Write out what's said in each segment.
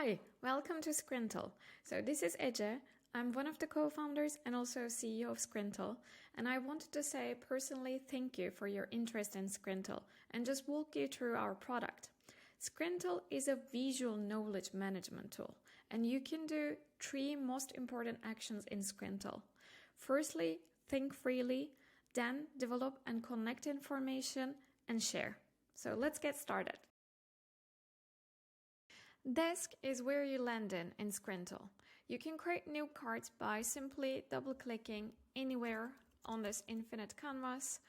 Hi, welcome to Scrintal. So this is Ece. I'm one of the co-founders and also CEO of Scrintal, and I wanted to say personally thank you for your interest in Scrintal and just walk you through our product. Scrintal is a visual knowledge management tool, and you can do 3 most important actions in Scrintal. Firstly, think freely, then develop and connect information and share. So let's get started. Desk is where you land in Scrintal. You can create new cards by simply double-clicking anywhere on this infinite canvas,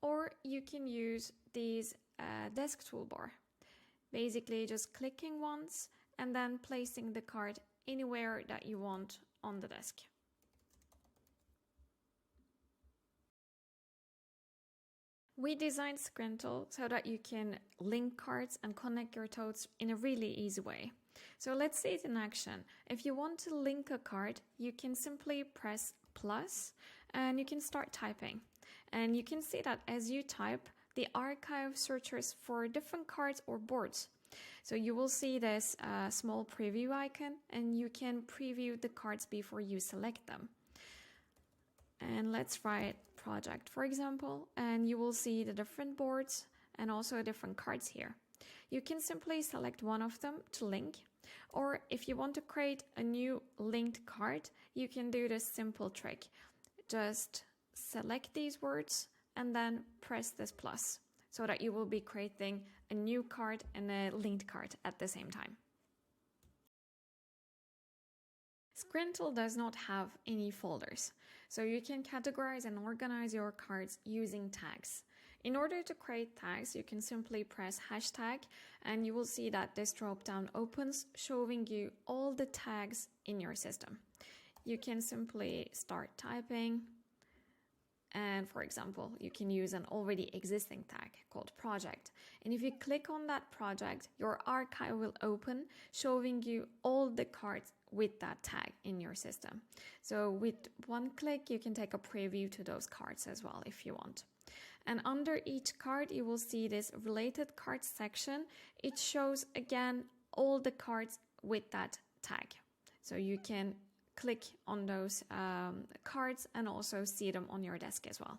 or you can use these desk toolbar. Basically just clicking once and then placing the card anywhere that you want on the desk. We designed Scrintal so that you can link cards and connect your totes in a really easy way. So let's see it in action. If you want to link a card, you can simply press plus and you can start typing. And you can see that as you type, the archive searches for different cards or boards. So you will see this small preview icon and you can preview the cards before you select them. And let's write project, for example, and you will see the different boards and also different cards here. You can simply select one of them to link, or if you want to create a new linked card, you can do this simple trick. Just select these words and then press this plus so that you will be creating a new card and a linked card at the same time. Scrintal does not have any folders, so you can categorize and organize your cards using tags. In order to create tags, you can simply press hashtag and you will see that this drop-down opens, showing you all the tags in your system. You can simply start typing, and for example, you can use an already existing tag called project. And if you click on that project, your archive will open, showing you all the cards with that tag in your system. So with one click, you can take a preview to those cards as well if you want. And under each card, you will see this related cards section. It shows again all the cards with that tag. So you can click on those cards and also see them on your desk as well.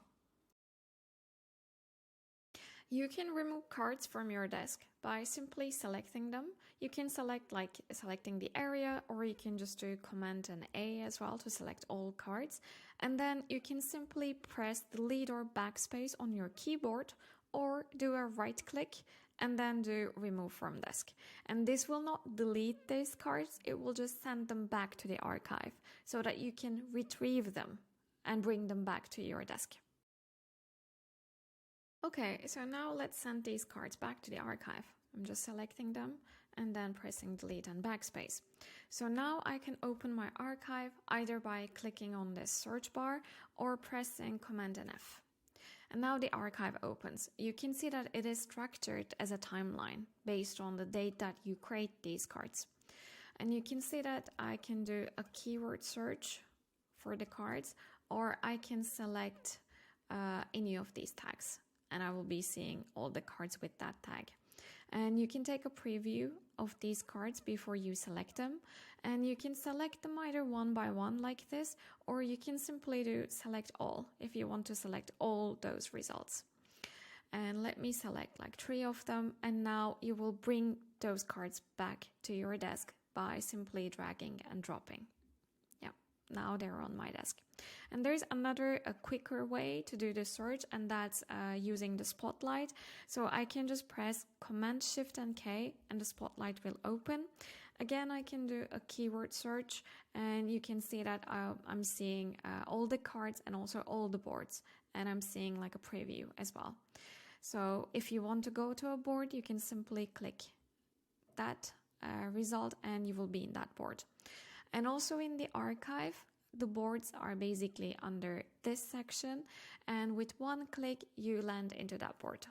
You can remove cards from your desk by simply selecting them. You can select selecting the area, or you can just do Command and A as well to select all cards. And then you can simply press delete or backspace on your keyboard, or do a right click and then do remove from desk. And this will not delete these cards, it will just send them back to the archive so that you can retrieve them and bring them back to your desk. Okay, so now let's send these cards back to the archive. I'm just selecting them and then pressing delete and backspace. So now I can open my archive either by clicking on this search bar or pressing Command and F. And now the archive opens. You can see that it is structured as a timeline based on the date that you create these cards. And you can see that I can do a keyword search for the cards, or I can select any of these tags. And I will be seeing all the cards with that tag. And you can take a preview of these cards before you select them. And you can select them either one by one like this, or you can simply do select all if you want to select all those results. And let me select like 3 of them. And now you will bring those cards back to your desk by simply dragging and dropping. Yeah, now they're on my desk. And there's a quicker way to do the search, and that's using the spotlight. So I can just press Command Shift and K and the spotlight will open. Again, I can do a keyword search and you can see that I'm seeing all the cards and also all the boards, and I'm seeing like a preview as well. So if you want to go to a board, you can simply click that result and you will be in that board. And also in the archive, the boards are basically under this section, and with one click you land into that board.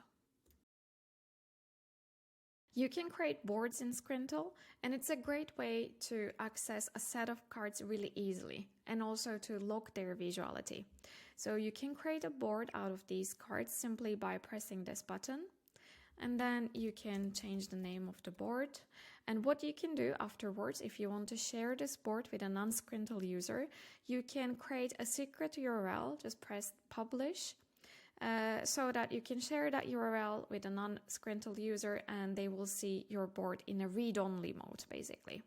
You can create boards in Scrintal, and it's a great way to access a set of cards really easily and also to lock their visuality. So you can create a board out of these cards simply by pressing this button, and then you can change the name of the board, And what you can do afterwards, if you want to share this board with a non-Scrintal user, you can create a secret URL, just press publish, so that you can share that URL with a non-Scrintal user and they will see your board in a read-only mode, basically.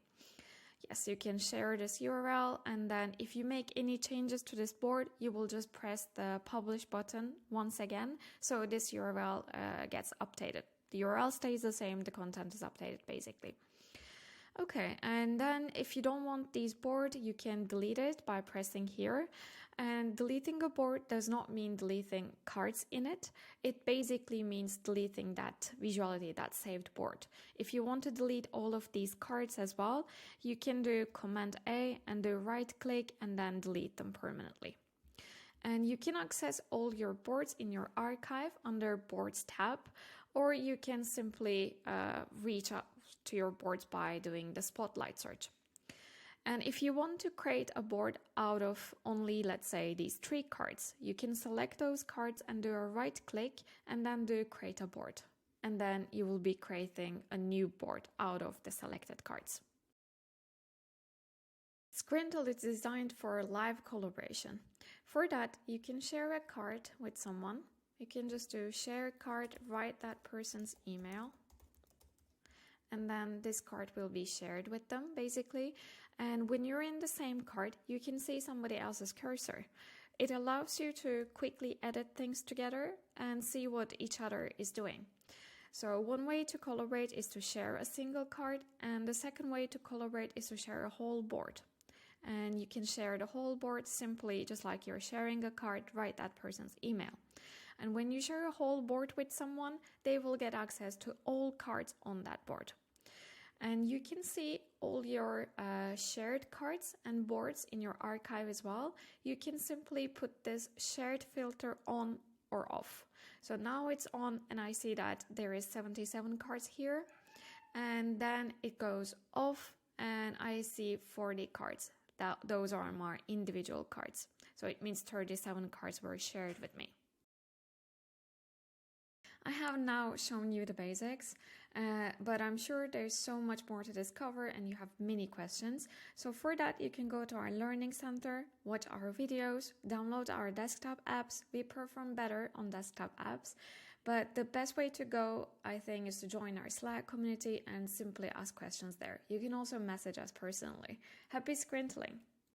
Yes, you can share this URL, and then if you make any changes to this board, you will just press the publish button once again, so this URL gets updated. The URL stays the same, the content is updated, basically. Okay, and then if you don't want this board, you can delete it by pressing here. And deleting a board does not mean deleting cards in it. It basically means deleting that visuality, that saved board. If you want to delete all of these cards as well, you can do Command A and do right click and then delete them permanently. And you can access all your boards in your archive under Boards tab, or you can simply reach out to your boards by doing the Spotlight search. And if you want to create a board out of only, let's say, these 3 cards, you can select those cards and do a right click and then do create a board. And then you will be creating a new board out of the selected cards. Scrintal is designed for live collaboration. For that, you can share a card with someone. You can just do share card, write that person's email, and then this card will be shared with them, basically. And when you're in the same card, you can see somebody else's cursor. It allows you to quickly edit things together and see what each other is doing. So one way to collaborate is to share a single card, and the second way to collaborate is to share a whole board. And you can share the whole board simply, just like you're sharing a card, write that person's email. And when you share a whole board with someone, they will get access to all cards on that board. And you can see all your shared cards and boards in your archive as well. You can simply put this shared filter on or off. So now it's on, and I see that there is 77 cards here. And then it goes off, and I see 40 cards. Those are my individual cards. So it means 37 cards were shared with me. I have now shown you the basics, but I'm sure there's so much more to discover and you have many questions. So for that, you can go to our Learning Center, watch our videos, download our desktop apps. We perform better on desktop apps, but the best way to go, I think, is to join our Slack community and simply ask questions there. You can also message us personally. Happy Scrintaling!